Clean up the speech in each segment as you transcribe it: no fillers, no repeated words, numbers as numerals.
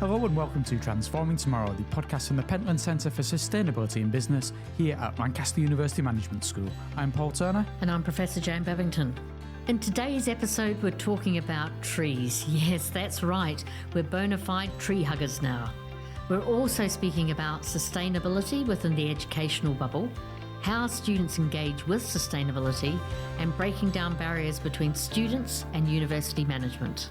Hello and welcome to Transforming Tomorrow, the podcast from the Pentland Centre for Sustainability in Business here at Lancaster University Management School. I'm Paul Turner. And I'm Professor Jane Babington. In today's episode, we're talking about trees. Yes, that's right. We're bona fide tree huggers now. We're also speaking about sustainability within the educational bubble, how students engage with sustainability, and breaking down barriers between students and university management.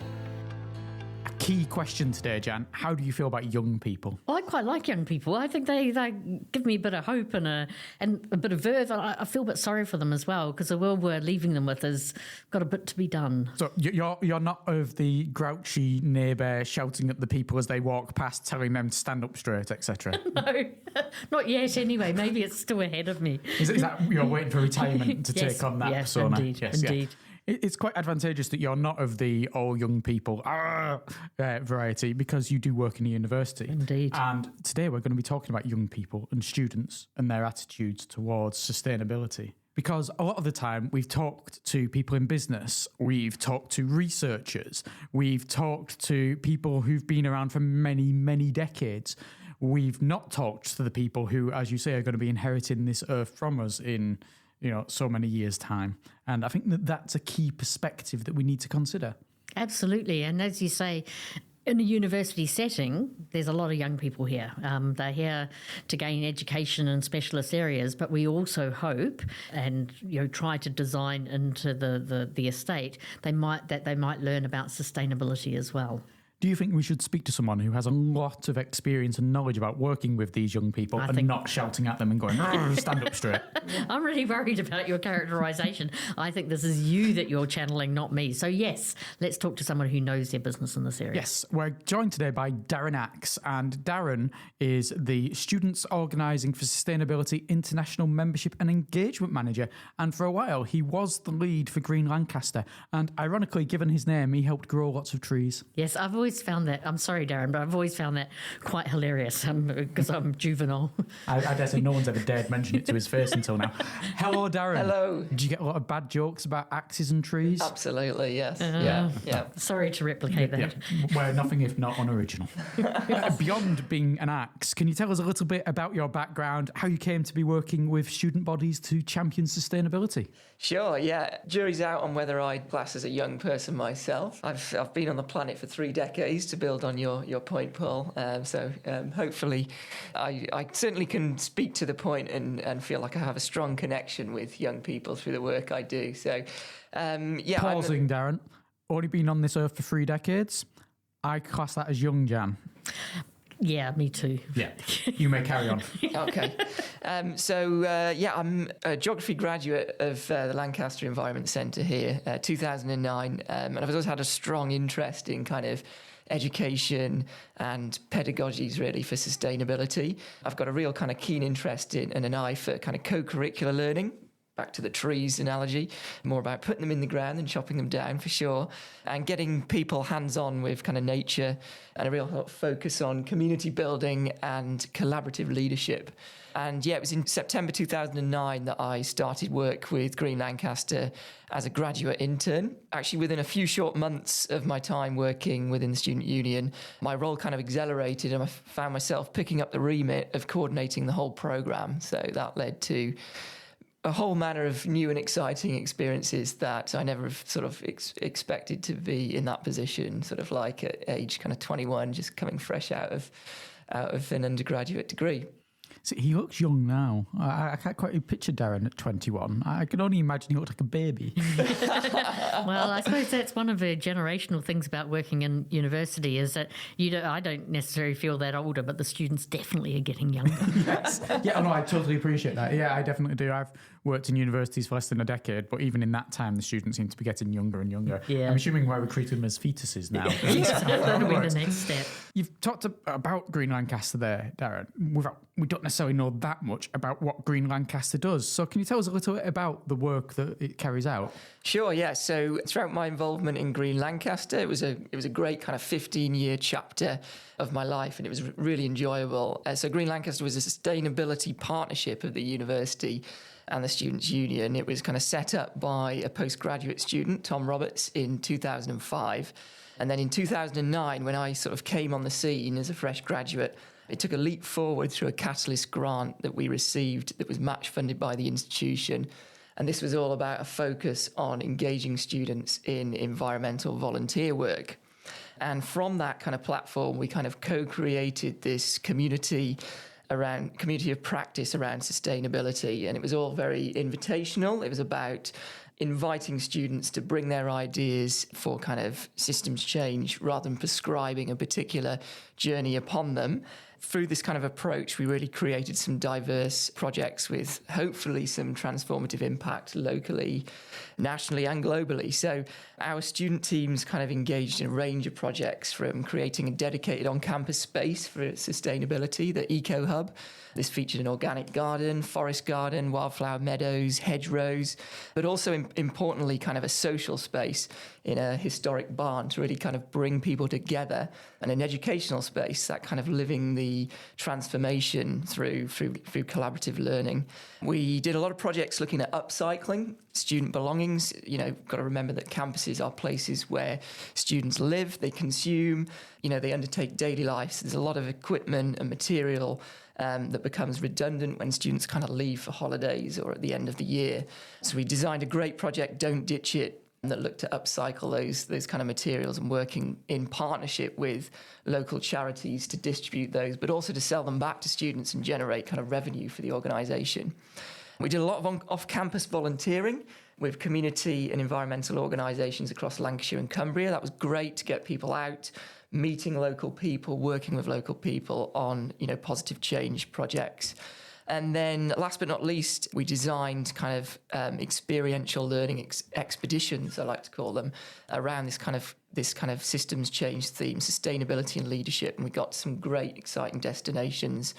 Key question today, Jan. How do you feel about young people? Well, I quite like young people. I think they give me a bit of hope and a bit of verve. I feel a bit sorry for them as well, because the world we're leaving them with has got a bit to be done. So you're not of the grouchy neighbour shouting at the people as they walk past, telling them to stand up straight, etc. No, not yet anyway. Maybe it's still ahead of me. Is that you're waiting for retirement to take on that persona? Indeed, indeed. Yeah. It's quite advantageous that you're not of the all young people variety, because you do work in a university. Indeed. And today we're going to be talking about young people and students and their attitudes towards sustainability. Because a lot of the time we've talked to people in business, we've talked to researchers, we've talked to people who've been around for many, many decades. We've not talked to the people who, as you say, are going to be inheriting this earth from us in so many years' time. And I think that that's a key perspective that we need to consider. Absolutely. And as you say, in a university setting, there's a lot of young people here. They're here to gain education in specialist areas, but we also hope and try to design into the estate they might learn about sustainability as well. Do you think we should speak to someone who has a lot of experience and knowledge about working with these young people and not shouting at them and going, stand up straight? I'm really worried about your characterisation. I think this is you that you're channeling, not me. So yes, let's talk to someone who knows their business in this area. Yes, we're joined today by Darren Axe, and Darren is the Students Organising for Sustainability International Membership and Engagement Manager, and for a while he was the lead for Green Lancaster, and ironically, given his name, he helped grow lots of trees. Yes, I've always found that, I'm sorry Darren, but I've always found that quite hilarious because I'm juvenile. I dare say no one's ever dared mention it to his face until now. Hello, Darren. Hello. Did you get a lot of bad jokes about axes and trees? Absolutely, yes. Yeah. Sorry to replicate that. Yeah. We're nothing if not unoriginal. Beyond being an axe, can you tell us a little bit about your background, how you came to be working with student bodies to champion sustainability? Sure, yeah. Jury's out on whether I class as a young person myself. I've been on the planet for 3 decades, to build on your point, Paul. Hopefully I certainly can speak to the point and feel like I have a strong connection with young people through the work I do. So, Pausing, Darren. Only been on this earth for 3 decades. I class that as young, Jan. Yeah, me too. Yeah, you may carry on. Okay. I'm a geography graduate of the Lancaster Environment Centre here, 2009, and I've always had a strong interest in kind of education and pedagogies really for sustainability. I've got a real kind of keen interest in and an eye for kind of co-curricular learning. Back to the trees analogy, more about putting them in the ground than chopping them down for sure, and getting people hands-on with kind of nature and a real focus on community building and collaborative leadership. And yeah, it was in September 2009 that I started work with Green Lancaster as a graduate intern. Actually, within a few short months of my time working within the student union, my role kind of accelerated and I found myself picking up the remit of coordinating the whole programme. So that led to a whole manner of new and exciting experiences that I never sort of expected to be in that position, sort of like at age kind of 21, just coming fresh out of an undergraduate degree. See, he looks young now. I can't quite picture Darren at 21. I can only imagine he looked like a baby. Well, I suppose that's one of the generational things about working in university is that I don't necessarily feel that older, but the students definitely are getting younger. Yes. Yeah, no, I totally appreciate that. Yeah, I definitely do. I've worked in universities for less than a decade, but even in that time, the students seem to be getting younger and younger. Yeah. I'm assuming we're recruiting them as fetuses now. That'll be the next step. You've talked about Green Lancaster there, Darren. We don't necessarily know that much about what Green Lancaster does. So can you tell us a little bit about the work that it carries out? Sure, yeah. So throughout my involvement in Green Lancaster, it was a great kind of 15-year chapter of my life, and it was really enjoyable. So Green Lancaster was a sustainability partnership of the university and the Students' Union. It was kind of set up by a postgraduate student, Tom Roberts, in 2005. And then in 2009, when I sort of came on the scene as a fresh graduate, it took a leap forward through a Catalyst grant that we received that was match funded by the institution. And this was all about a focus on engaging students in environmental volunteer work. And from that kind of platform, we kind of co-created this community of practice around sustainability. And it was all very invitational. It was about inviting students to bring their ideas for kind of systems change rather than prescribing a particular journey upon them. Through this kind of approach, we really created some diverse projects with hopefully some transformative impact locally, nationally and globally. So our student teams kind of engaged in a range of projects, from creating a dedicated on-campus space for sustainability, the Eco Hub. This featured an organic garden, forest garden, wildflower meadows, hedgerows, but also importantly kind of a social space in a historic barn to really kind of bring people together, and an educational space, that kind of living the transformation through collaborative learning. We did a lot of projects looking at upcycling student belongings. Got to remember that campuses are places where students live, they consume, they undertake daily life. So there's a lot of equipment and material that becomes redundant when students kind of leave for holidays or at the end of the year. So we designed a great project, Don't Ditch It, that looked to upcycle those kind of materials, and working in partnership with local charities to distribute those, but also to sell them back to students and generate kind of revenue for the organisation. We did a lot of off-campus volunteering with community and environmental organisations across Lancashire and Cumbria. That was great to get people out, meeting local people, working with local people on, positive change projects. And then last but not least, we designed kind of experiential learning expeditions, I like to call them, around this kind of systems change theme, sustainability and leadership. And we got some great, exciting destinations,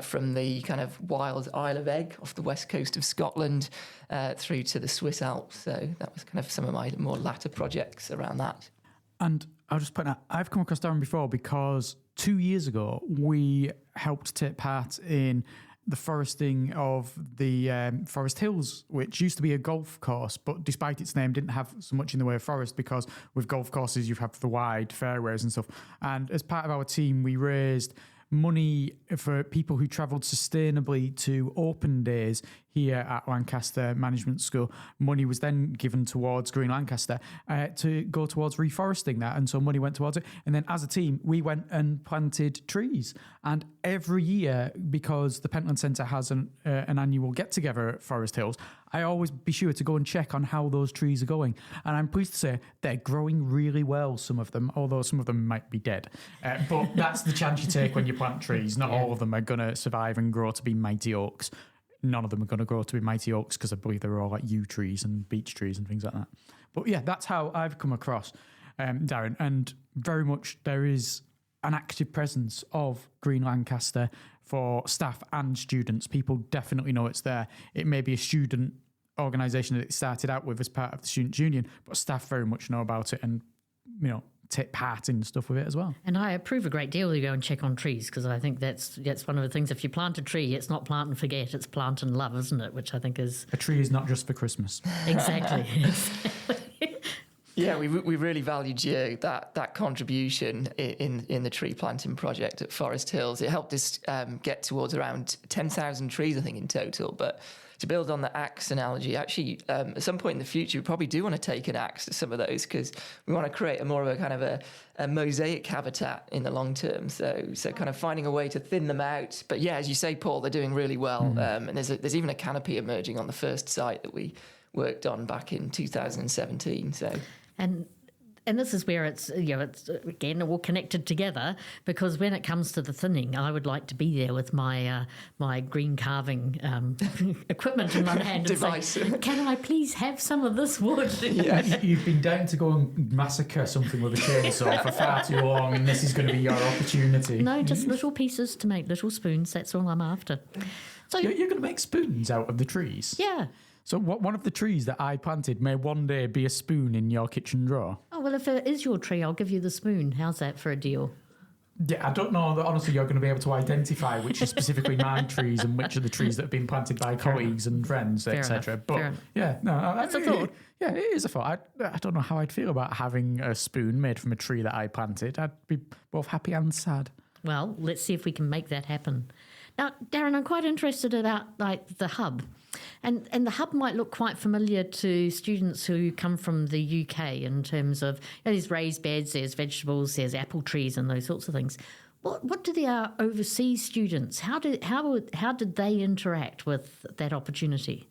from the kind of wild Isle of Egg off the west coast of Scotland through to the Swiss Alps. So that was kind of some of my more latter projects around that. And I'll just point out, I've come across Darren before because 2 years ago, we helped take part in the foresting of the Forest Hills, which used to be a golf course, but despite its name, didn't have so much in the way of forest, because with golf courses, you have the wide fairways and stuff. And as part of our team, we raised money for people who travelled sustainably to open days here at Lancaster Management School. Money was then given towards Green Lancaster to go towards reforesting that, and so money went towards it. And then as a team, we went and planted trees. And every year, because the Pentland Centre has an annual get-together at Forest Hills, I always be sure to go and check on how those trees are going. And I'm pleased to say they're growing really well, some of them, although some of them might be dead. But that's the chance you take when you plant trees. Not all of them are going to survive and grow to be mighty oaks. None of them are going to grow to be mighty oaks, because I believe they're all like yew trees and beech trees and things like that. But yeah, that's how I've come across Darren. And very much there is an active presence of Green Lancaster for staff and students. People definitely know it's there. It may be a student organisation that it started out with as part of the Students' Union, but staff very much know about it and, take part in stuff with it as well. And I approve a great deal you go and check on trees, because I think that's one of the things. If you plant a tree, it's not plant and forget, it's plant and love, isn't it? Which I think is... A tree is not just for Christmas. Exactly. Yeah, we really valued that contribution in the tree planting project at Forest Hills. It helped us get towards around 10,000 trees, I think, in total. But to build on the axe analogy, actually, at some point in the future, we probably do want to take an axe to some of those, because we want to create more of a kind of a mosaic habitat in the long term. So kind of finding a way to thin them out. But yeah, as you say, Paul, they're doing really well. And there's even a canopy emerging on the first site that we worked on back in 2017. So. And this is where it's again all connected together, because when it comes to the thinning, I would like to be there with my my green carving equipment in my hand device. And say, can I please have some of this wood? Yeah. You've been down to go and massacre something with a chainsaw for far too long, and this is going to be your opportunity. No, just little pieces to make little spoons. That's all I'm after. So you're going to make spoons out of the trees? Yeah. So one of the trees that I planted may one day be a spoon in your kitchen drawer? Oh, well, if it is your tree, I'll give you the spoon. How's that for a deal? Yeah, I don't know that honestly you're going to be able to identify which are specifically my trees and which are the trees that have been planted by colleagues and friends, etc. But yeah, no, that's a thought. Yeah, it is a thought. I don't know how I'd feel about having a spoon made from a tree that I planted. I'd be both happy and sad. Well, let's see if we can make that happen. Now, Darren, I'm quite interested about like the hub. And the hub might look quite familiar to students who come from the UK in terms of there's raised beds, there's vegetables, there's apple trees and those sorts of things. What do the overseas students, how did they interact with that opportunity?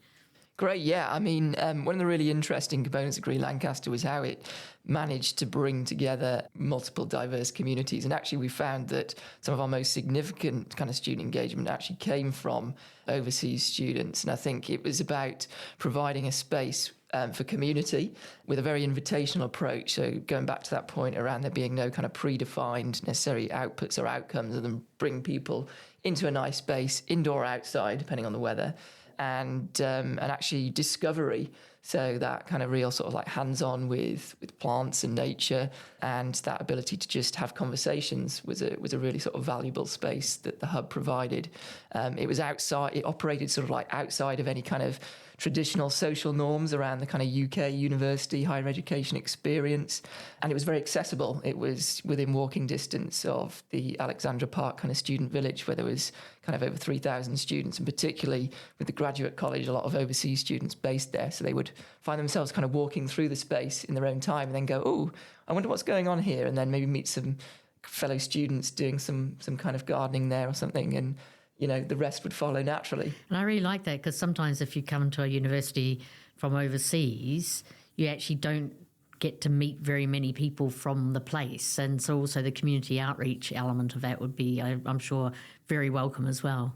Great, yeah. I mean, one of the really interesting components of Green Lancaster was how it managed to bring together multiple diverse communities. And actually, we found that some of our most significant kind of student engagement actually came from overseas students. And I think it was about providing a space for community with a very invitational approach. So going back to that point around there being no kind of predefined necessary outputs or outcomes, and then bring people into a nice space, indoor or outside, depending on the weather. And actually discovery, so that kind of real sort of like hands-on with plants and nature, and that ability to just have conversations was a really sort of valuable space that the hub provided. It was outside, it operated sort of like outside of any kind of traditional social norms around the kind of UK university higher education experience, and it was very accessible. It was within walking distance of the Alexandra Park kind of student village, where there was kind of over 3,000 students, and particularly with the graduate college, a lot of overseas students based there, so they would find themselves kind of walking through the space in their own time and then go, oh, I wonder what's going on here, and then maybe meet some fellow students doing some kind of gardening there or something, and the rest would follow naturally. And I really like that, because sometimes if you come to a university from overseas, you actually don't get to meet very many people from the place. And so also the community outreach element of that would be, I'm sure, very welcome as well.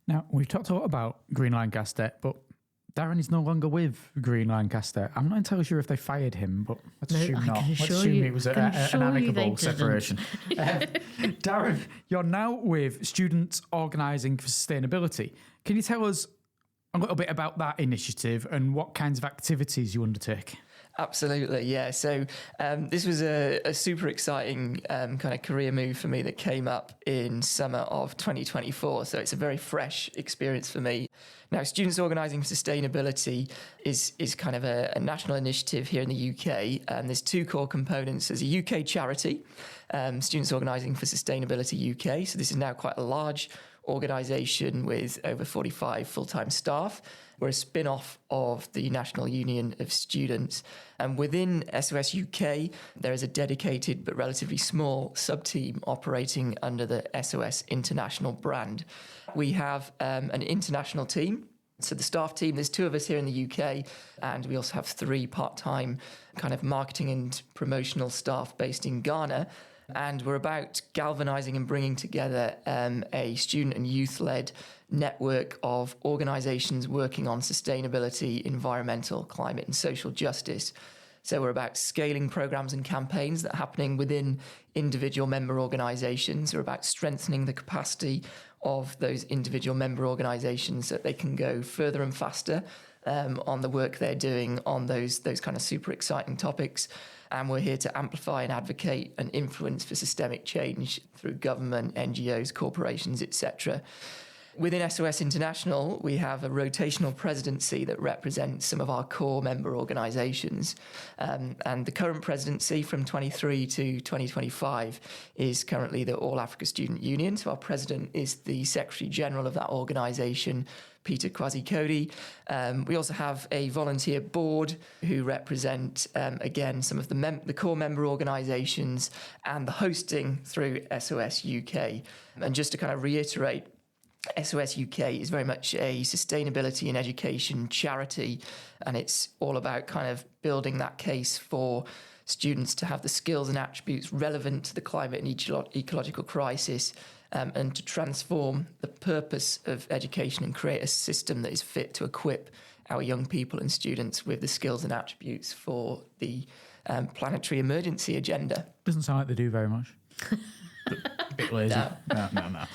Now, we've talked a lot about Green Lancaster, but Darren is no longer with Green Lancaster. I'm not entirely sure if they fired him, but let's assume not. Let's assume it was an amicable separation. Darren, you're now with Students Organising for Sustainability. Can you tell us a little bit about that initiative and what kinds of activities you undertake? Absolutely, yeah. So this was a super exciting kind of career move for me that came up in summer of 2024. So it's a very fresh experience for me. Now, Students Organising for Sustainability is kind of a national initiative here in the UK. And there's two core components. There's a UK charity, Students Organising for Sustainability UK. So this is now quite a large organisation with over 45 full-time staff. We're a spin-off of the National Union of Students. And within SOS UK, there is a dedicated but relatively small sub-team operating under the SOS International brand. We have an international team. So the staff team, there's two of us here in the UK, and we also have 3 part-time kind of marketing and promotional staff based in Ghana. And we're about galvanising and bringing together a student and youth-led network of organisations working on sustainability, environmental, climate and social justice. So we're about scaling programmes and campaigns that are happening within individual member organisations. We're about strengthening the capacity of those individual member organisations so that they can go further and faster on the work they're doing on those kind of super exciting topics. And we're here to amplify and advocate and influence for systemic change through government, NGOs, corporations, etc. Within SOS International, we have a rotational presidency that represents some of our core member organisations. And the current presidency from 23 to 2025 is currently the All Africa Student Union. So our president is the Secretary General of that organisation, Peter Kwasi-Kodi. We also have a volunteer board who represent, again, some of the core member organisations and the hosting through SOS UK. And just to kind of reiterate, SOS UK is very much a sustainability and education charity, and it's all about kind of building that case for students to have the skills and attributes relevant to the climate and ecological crisis, and to transform the purpose of education and create a system that is fit to equip our young people and students with the skills and attributes for the planetary emergency agenda. Doesn't sound like they do very much. A bit lazy. No.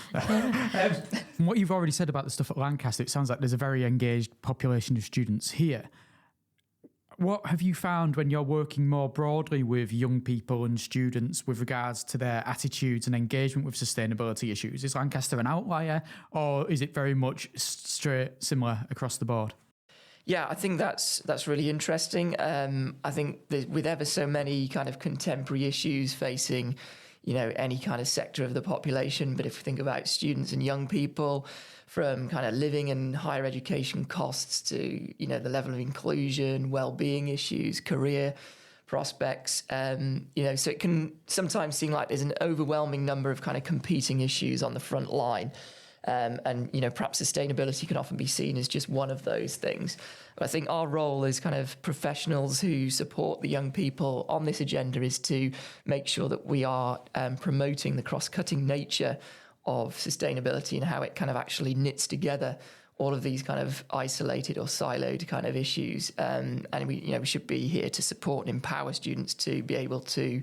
From what you've already said about the stuff at Lancaster, it sounds like there's a very engaged population of students here. What have you found when you're working more broadly with young people and students with regards to their attitudes and engagement with sustainability issues? Is Lancaster an outlier, or is it very much straight similar across the board? Yeah, I think that's really interesting. I think with ever so many kind of contemporary issues facing, any kind of sector of the population, but if we think about students and young people, from kind of living and higher education costs to, the level of inclusion, well-being issues, career prospects, so it can sometimes seem like there's an overwhelming number of kind of competing issues on the front line. And perhaps sustainability can often be seen as just one of those things. But I think our role as kind of professionals who support the young people on this agenda is to make sure that we are promoting the cross-cutting nature of sustainability and how it kind of actually knits together all of these kind of isolated or siloed kind of issues. And we should be here to support and empower students to be able to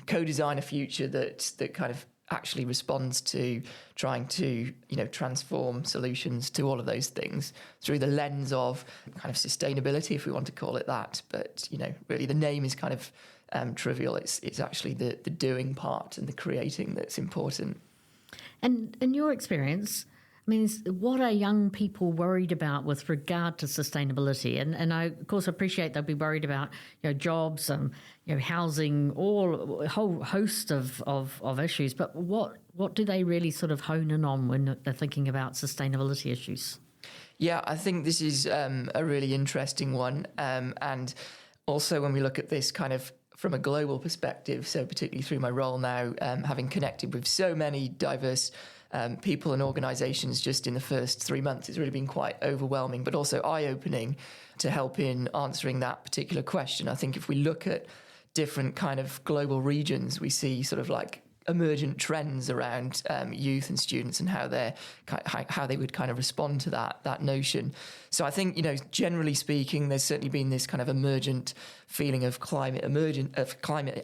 co-design a future that kind of actually responds to trying to, transform solutions to all of those things through the lens of kind of sustainability, if we want to call it that. But, really the name is kind of trivial. It's actually the doing part and the creating that's important. And in your experience, what are young people worried about with regard to sustainability? And I, of course, appreciate they'll be worried about, jobs and, housing, a whole host of issues. But what do they really sort of hone in on when they're thinking about sustainability issues? Yeah, I think this is a really interesting one. And also when we look at this kind of from a global perspective, so particularly through my role now, having connected with so many diverse people and organisations just in the first 3 months, it's really been quite overwhelming, but also eye-opening to help in answering that particular question. I think if we look at different kind of global regions, we see sort of like emergent trends around youth and students and how they would kind of respond to that notion. So I think, generally speaking, there's certainly been this kind of emergent feeling of climate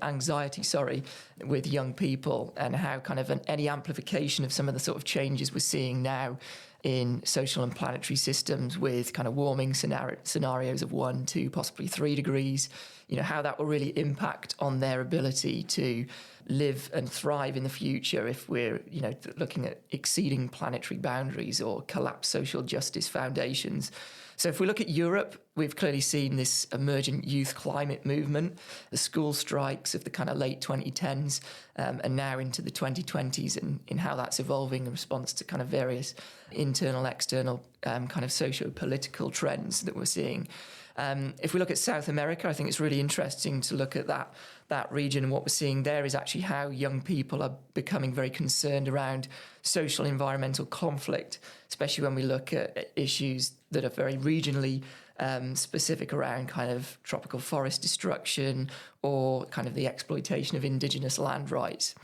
anxiety, with young people, and how kind of any amplification of some of the sort of changes we're seeing now in social and planetary systems with kind of warming scenarios of 1, 2, possibly 3 degrees, how that will really impact on their ability to live and thrive in the future if we're, looking at exceeding planetary boundaries or collapsed social justice foundations. So if we look at Europe, we've clearly seen this emergent youth climate movement, the school strikes of the kind of late 2010s and now into the 2020s, and in how that's evolving in response to kind of various internal, external kind of socio-political trends that we're seeing. If we look at South America, I think it's really interesting to look at that region, and what we're seeing there is actually how young people are becoming very concerned around social environmental conflict, especially when we look at issues that are very regionally specific around kind of tropical forest destruction or kind of the exploitation of indigenous land rights.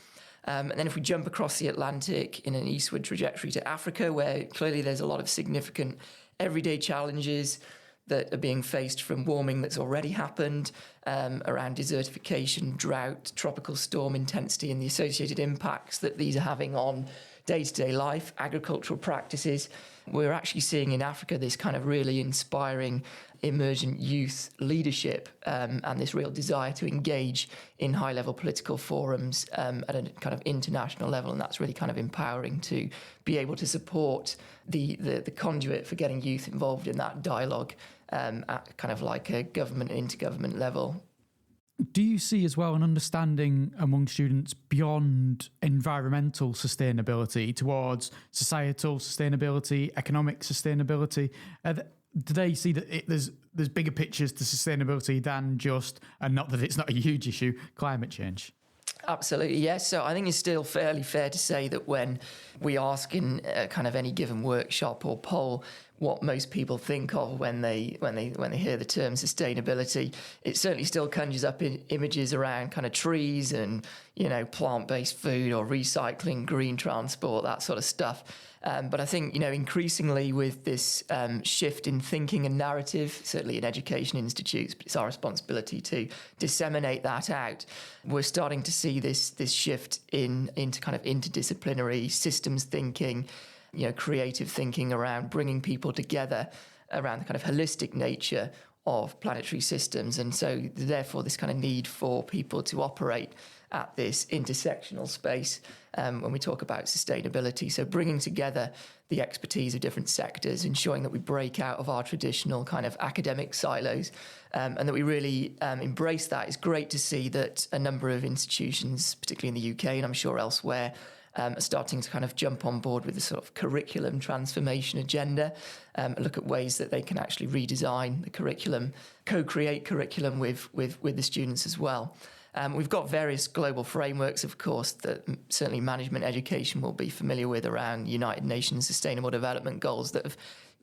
And then if we jump across the Atlantic in an eastward trajectory to Africa, where clearly there's a lot of significant everyday challenges that are being faced from warming that's already happened, around desertification, drought, tropical storm intensity, and the associated impacts that these are having on day-to-day life, agricultural practices. We're actually seeing in Africa this kind of really inspiring emergent youth leadership and this real desire to engage in high-level political forums at a kind of international level, and that's really kind of empowering to be able to support the conduit for getting youth involved in that dialogue at kind of like a government and intergovernment level. Do you see as well an understanding among students beyond environmental sustainability towards societal sustainability, economic sustainability? Do they see that there's bigger pictures to sustainability than just, and not that it's not a huge issue, climate change? Absolutely, yes. So I think it's still fairly fair to say that when we ask in kind of any given workshop or poll what most people think of when they hear the term sustainability, it certainly still conjures up images around kind of trees and, plant-based food or recycling, green transport, that sort of stuff. But I think, increasingly with this shift in thinking and narrative, certainly in education institutes, but it's our responsibility to disseminate that out. We're starting to see this shift into kind of interdisciplinary systems thinking, creative thinking around bringing people together around the kind of holistic nature of planetary systems. And so therefore this kind of need for people to operate at this intersectional space when we talk about sustainability. So bringing together the expertise of different sectors, ensuring that we break out of our traditional kind of academic silos and that we really embrace that. It's great to see that a number of institutions, particularly in the UK and I'm sure elsewhere, are starting to kind of jump on board with the sort of curriculum transformation agenda, look at ways that they can actually redesign the curriculum, co-create curriculum with the students as well. We've got various global frameworks, of course, that certainly management education will be familiar with around United Nations Sustainable Development Goals that have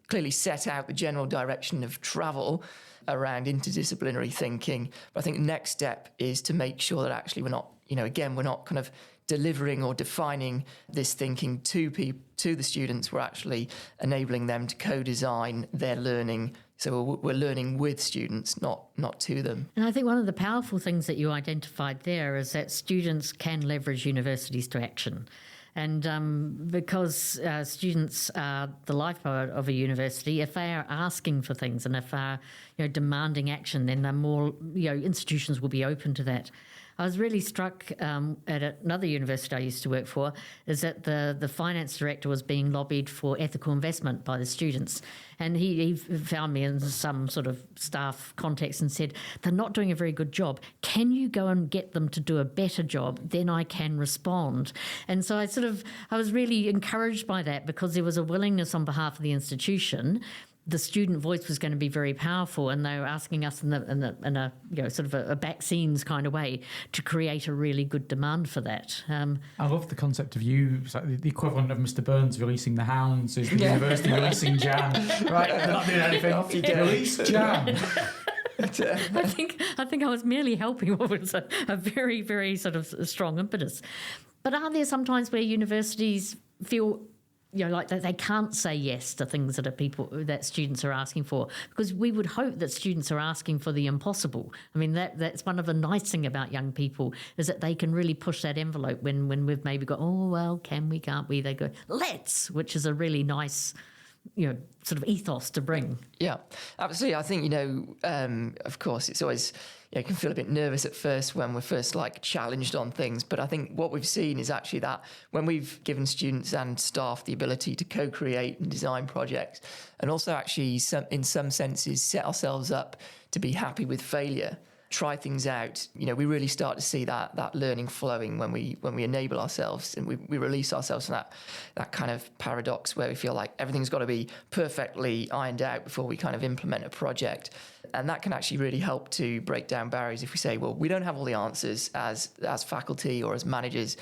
clearly set out the general direction of travel around interdisciplinary thinking. But I think the next step is to make sure that actually we're not, we're not kind of delivering or defining this thinking to the students. We're actually enabling them to co-design their learning. So we're learning with students, not to them. And I think one of the powerful things that you identified there is that students can leverage universities to action. And because students are the lifeblood of a university, if they are asking for things and if they are demanding action, then they're more, institutions will be open to that. I was really struck at another university I used to work for, is that the finance director was being lobbied for ethical investment by the students. And he found me in some sort of staff context and said, they're not doing a very good job. Can you go and get them to do a better job? Then I can respond. And so I was really encouraged by that, because there was a willingness on behalf of the institution. The student voice was going to be very powerful, and they were asking us in a sort of a back scenes kind of way to create a really good demand for that. I love the concept of you. It's like the equivalent of Mr. Burns releasing the hounds is the university releasing Jan. Right, they're not doing anything. Release Jan. I think I was merely helping what was a very, very sort of strong impetus. But are there sometimes where universities feel like they can't say yes to things that students are asking for? Because we would hope that students are asking for the impossible. I mean, that's one of the nice thing about young people, is that they can really push that envelope when we've maybe got, oh, well, can we, can't we? They go, let's, which is a really nice, sort of ethos to bring. Yeah, absolutely. I think, of course, it's always, you can feel a bit nervous at first when we're first challenged on things. But I think what we've seen is actually that when we've given students and staff the ability to co-create and design projects, and also actually in some senses set ourselves up to be happy with failure, try things out, we really start to see that learning flowing when we enable ourselves and we release ourselves from that kind of paradox where we feel like everything's got to be perfectly ironed out before we kind of implement a project. And that can actually really help to break down barriers. If we say, well, we don't have all the answers as faculty or as managers,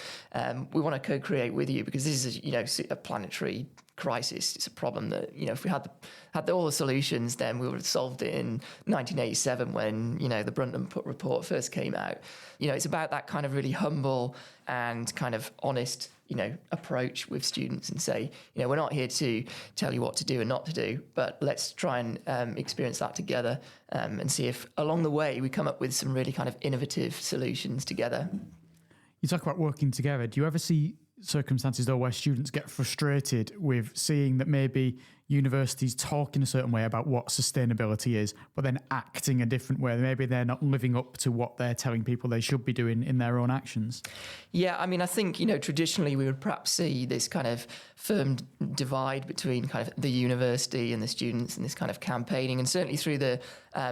we want to co-create with you because this is a planetary crisis. It's a problem that, if we had all the solutions, then we would have solved it in 1987 when, the Brundtland report first came out. It's about that kind of really humble and kind of honest, approach with students and say, we're not here to tell you what to do and not to do, but let's try and experience that together and see if along the way we come up with some really kind of innovative solutions together. You talk about working together. Do you ever see circumstances, though, where students get frustrated with seeing that maybe universities talk in a certain way about what sustainability is, but then acting a different way? Maybe they're not living up to what they're telling people they should be doing in their own actions. Yeah, I mean, I think, traditionally we would perhaps see this kind of firm divide between kind of the university and the students and this kind of campaigning. And certainly through the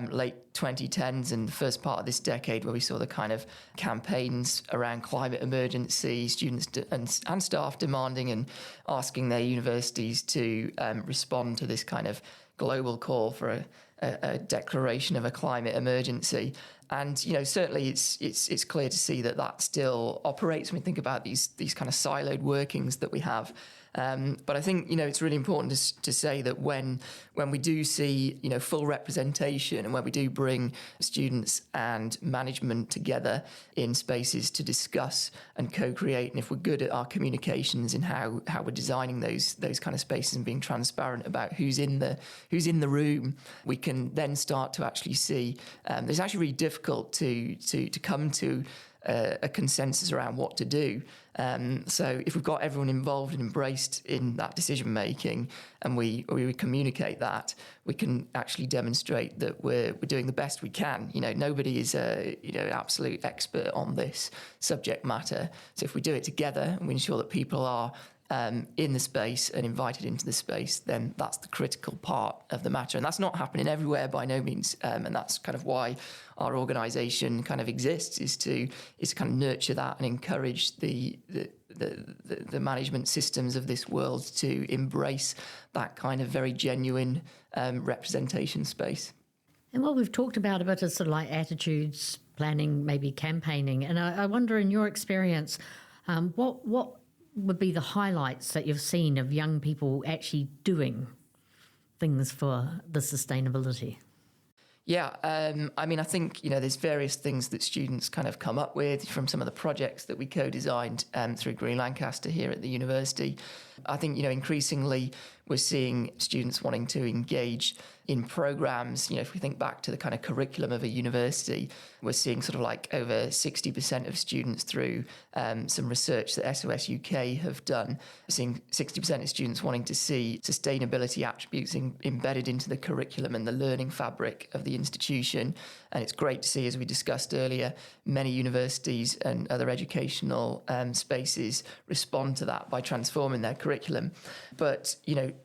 late 2010s and the first part of this decade where we saw the kind of campaigns around climate emergency, students and staff demanding and asking their universities to respond to this kind of global call for a declaration of a climate emergency. And, certainly it's clear to see that still operates when we think about these kind of siloed workings that we have. But I think, it's really important to say that when we do see, full representation and when we do bring students and management together in spaces to discuss and co-create, and if we're good at our communications in how we're designing those kind of spaces and being transparent about who's in the room, we can then start to actually see, it's actually really difficult to come to a consensus around what to do. So if we've got everyone involved and embraced in that decision making, and we communicate that, we can actually demonstrate that we're doing the best we can. Nobody is an absolute expert on this subject matter. So if we do it together and we ensure that people are in the space and invited into the space, then that's the critical part of the matter. And that's not happening everywhere by no means. And that's kind of why our organisation kind of exists, is to kind of nurture that and encourage the management systems of this world to embrace that kind of very genuine representation space. And what we've talked about a bit is sort of like attitudes, planning, maybe campaigning. And I wonder, in your experience, what would be the highlights that you've seen of young people actually doing things for the sustainability? Yeah, I think, there's various things that students kind of come up with from some of the projects that we co-designed through Green Lancaster here at the university. I think, increasingly we're seeing students wanting to engage in programs. If we think back to the kind of curriculum of a university, we're seeing sort of like over 60% of students through some research that SOS UK have done. We're seeing 60% of students wanting to see sustainability attributes embedded into the curriculum and the learning fabric of the institution. And it's great to see, as we discussed earlier, many universities and other educational spaces respond to that by transforming their curriculum. But,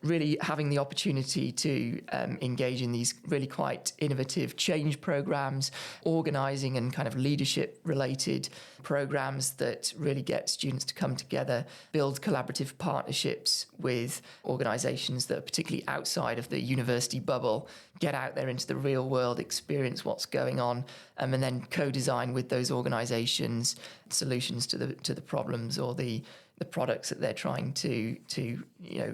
really having the opportunity to engage in these really quite innovative change programs, organising and kind of leadership related programs that really get students to come together, build collaborative partnerships with organisations that are particularly outside of the university bubble, get out there into the real world, experience what's going on, and then co-design with those organisations solutions to the problems or the products that they're trying to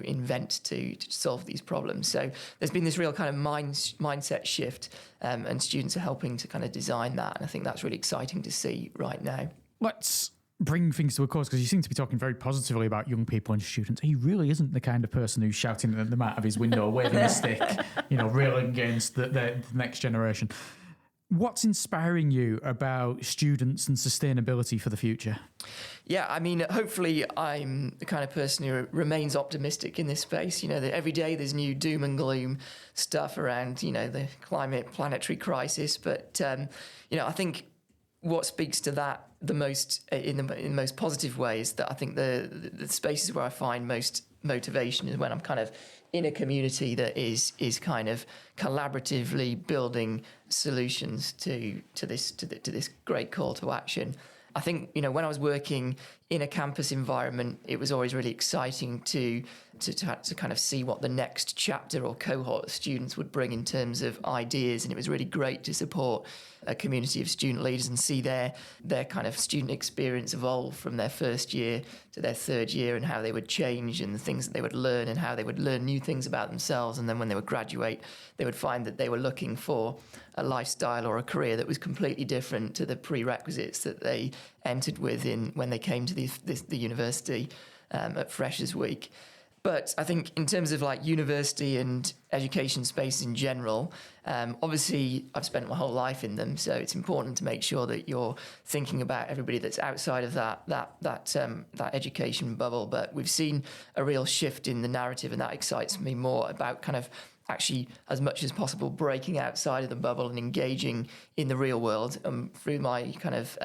invent to solve these problems. So there's been this real kind of mindset shift, and students are helping to kind of design that. And I think that's really exciting to see right now. Let's bring things to a close, because you seem to be talking very positively about young people and students. He really isn't the kind of person who's shouting at them out of his window, waving a stick, railing against the next generation. What's inspiring you about students and sustainability for the future? Yeah, hopefully I'm the kind of person who remains optimistic in this space. That every day there's new doom and gloom stuff around, the planetary crisis. But, I think what speaks to that the most in the most positive ways, that I think the spaces where I find most motivation is when I'm kind of in a community that is kind of collaboratively building solutions to this great call to action. I think, when I was working in a campus environment, it was always really exciting to kind of see what the next chapter or cohort of students would bring in terms of ideas. And it was really great to support a community of student leaders and see their kind of student experience evolve from their first year to their third year, and how they would change and the things that they would learn and how they would learn new things about themselves. And then when they would graduate, they would find that they were looking for a lifestyle or a career that was completely different to the prerequisites that they entered with when they came to the university at Freshers Week. But I think in terms of like university and education space in general, obviously I've spent my whole life in them, so it's important to make sure that you're thinking about everybody that's outside of that education bubble. But we've seen a real shift in the narrative, and that excites me more, about kind of actually, as much as possible, breaking outside of the bubble and engaging in the real world. Through my kind of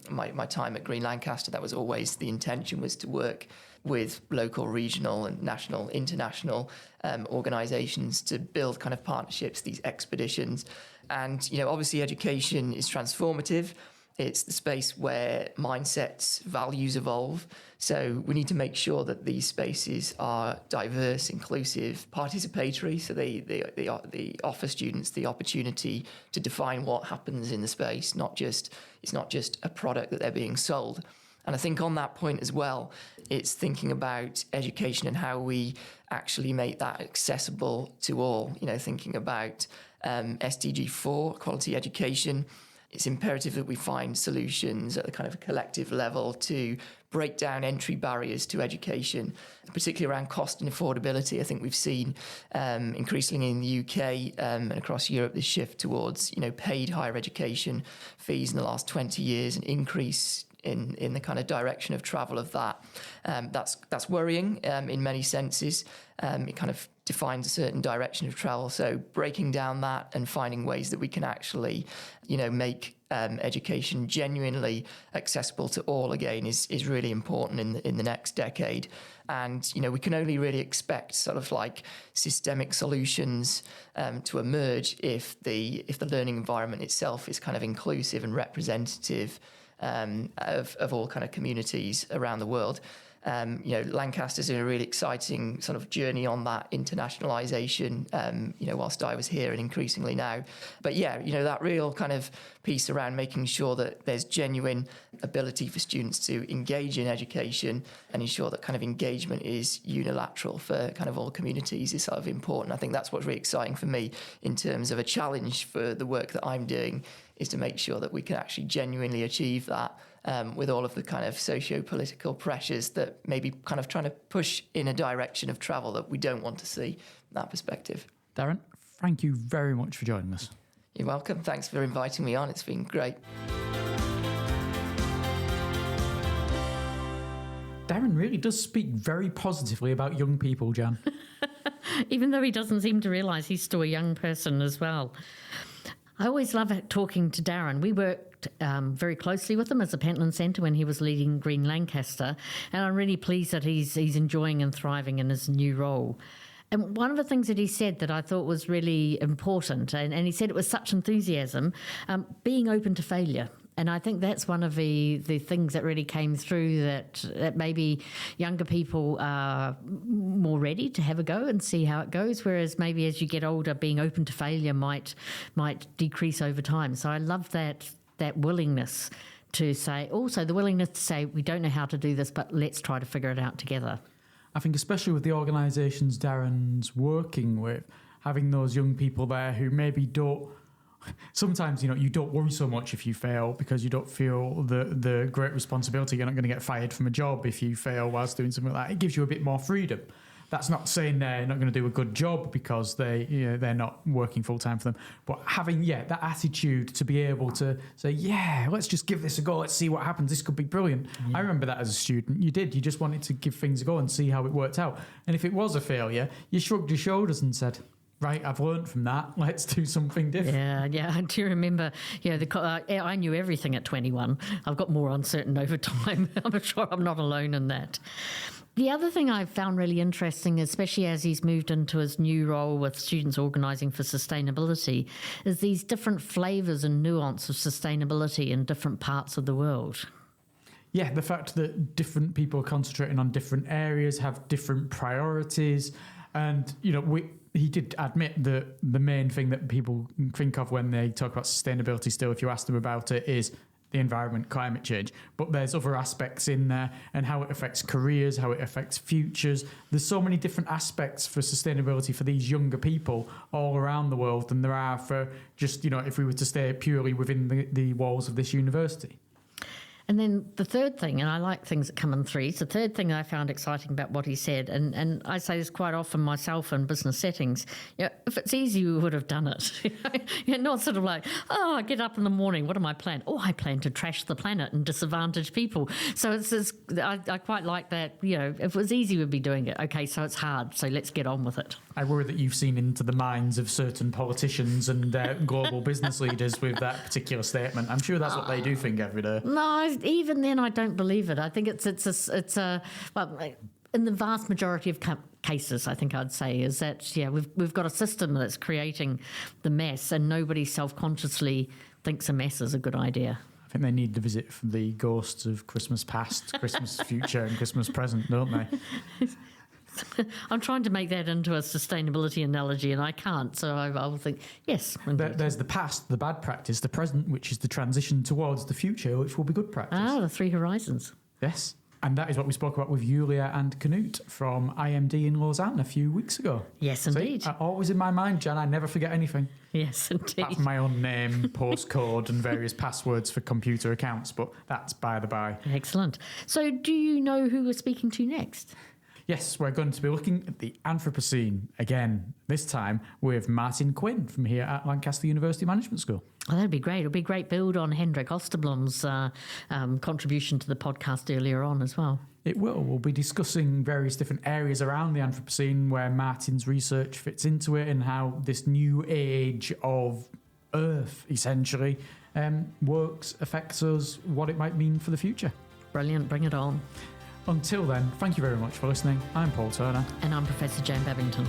my time at Green Lancaster, that was always the intention, was to work with local, regional and national, international organisations to build kind of partnerships, these expeditions. And, obviously education is transformative. It's the space where mindsets, values evolve. So we need to make sure that these spaces are diverse, inclusive, participatory. So they offer students the opportunity to define what happens in the space. It's not just a product that they're being sold. And I think on that point as well, it's thinking about education and how we actually make that accessible to all. Thinking about SDG 4, quality education. it's imperative that we find solutions at the kind of collective level to break down entry barriers to education, particularly around cost and affordability. I think we've seen increasingly in the UK and across Europe this shift towards, paid higher education fees in the last 20 years, an increase in the kind of direction of travel of that. That's worrying in many senses. It kind of defines a certain direction of travel. So breaking down that and finding ways that we can actually, make education genuinely accessible to all again is really important in the next decade. And, we can only really expect sort of like systemic solutions to emerge if the learning environment itself is kind of inclusive and representative of all kind of communities around the world. Lancaster's in a really exciting sort of journey on that internationalisation, whilst I was here and increasingly now. But that real kind of piece around making sure that there's genuine ability for students to engage in education and ensure that kind of engagement is unilateral for kind of all communities is sort of important. I think that's what's really exciting for me in terms of a challenge for the work that I'm doing, is to make sure that we can actually genuinely achieve that with all of the kind of socio-political pressures that maybe kind of trying to push in a direction of travel that we don't want to see from that perspective. Darren, thank you very much for joining us. You're welcome. Thanks for inviting me on. It's been great. Darren really does speak very positively about young people, Jan. Even though he doesn't seem to realise he's still a young person as well. I always love talking to Darren. We worked very closely with him as a Pentland Centre when he was leading Green Lancaster, and I'm really pleased that he's enjoying and thriving in his new role. And one of the things that he said that I thought was really important, and he said it with such enthusiasm, being open to failure. And I think that's one of the things that really came through, that maybe younger people are more ready to have a go and see how it goes, whereas maybe as you get older, being open to failure might decrease over time. So I love that willingness to say, also the willingness to say, we don't know how to do this, but let's try to figure it out together. I think especially with the organisations Darren's working with, having those young people there who maybe don't, sometimes, you don't worry so much if you fail because you don't feel the great responsibility. You're not going to get fired from a job if you fail whilst doing something like that. It gives you a bit more freedom. That's not saying they're not going to do a good job because they're not working full time for them. But having, that attitude to be able to say, let's just give this a go. Let's see what happens. This could be brilliant. Yeah. I remember that as a student. You just wanted to give things a go and see how it worked out. And if it was a failure, you shrugged your shoulders and said, right, I've learned from that. Let's do something different. Yeah. I do remember, I knew everything at 21. I've got more uncertain over time. I'm sure I'm not alone in that. The other thing I've found really interesting, especially as he's moved into his new role with Students Organising for Sustainability, is these different flavours and nuance of sustainability in different parts of the world. Yeah, the fact that different people are concentrating on different areas, have different priorities, and, he did admit that the main thing that people think of when they talk about sustainability still, if you ask them about it, is the environment, climate change. But there's other aspects in there and how it affects careers, how it affects futures. There's so many different aspects for sustainability for these younger people all around the world than there are for just, if we were to stay purely within the walls of this university. And then the third thing, and I like things that come in threes, the third thing I found exciting about what he said, and I say this quite often myself in business settings, if it's easy, we would have done it. Not sort of like, I get up in the morning, what am I planning? I plan to trash the planet and disadvantage people. So I quite like that, if it was easy, we'd be doing it. Okay, so it's hard, so let's get on with it. I worry that you've seen into the minds of certain politicians and global business leaders with that particular statement. I'm sure that's what they do think every day. No, even then I don't believe it. I think it's well, in the vast majority of cases, I think I'd say, is that, we've got a system that's creating the mess and nobody self-consciously thinks a mess is a good idea. I think they need to visit the ghosts of Christmas past, Christmas future and Christmas present, don't they? I'm trying to make that into a sustainability analogy and I can't, so I'll think, yes. There's the past, the bad practice, the present, which is the transition towards the future, which will be good practice. The three horizons. Yes. And that is what we spoke about with Julia and Knut from IMD in Lausanne a few weeks ago. Yes, indeed. See, always in my mind, Jan, I never forget anything. Yes, indeed. That's my own name, postcode, and various passwords for computer accounts, but that's by the by. Excellent. So do you know who we're speaking to next? Yes, we're going to be looking at the Anthropocene again, this time with Martin Quinn from here at Lancaster University Management School. Oh, that'd be great. It'll be a great build on Hendrik Osterblom's contribution to the podcast earlier on as well. It will. We'll be discussing various different areas around the Anthropocene where Martin's research fits into it and how this new age of Earth, essentially, works, affects us, what it might mean for the future. Brilliant. Bring it on. Until then, thank you very much for listening. I'm Paul Turner. And I'm Professor Jane Babington.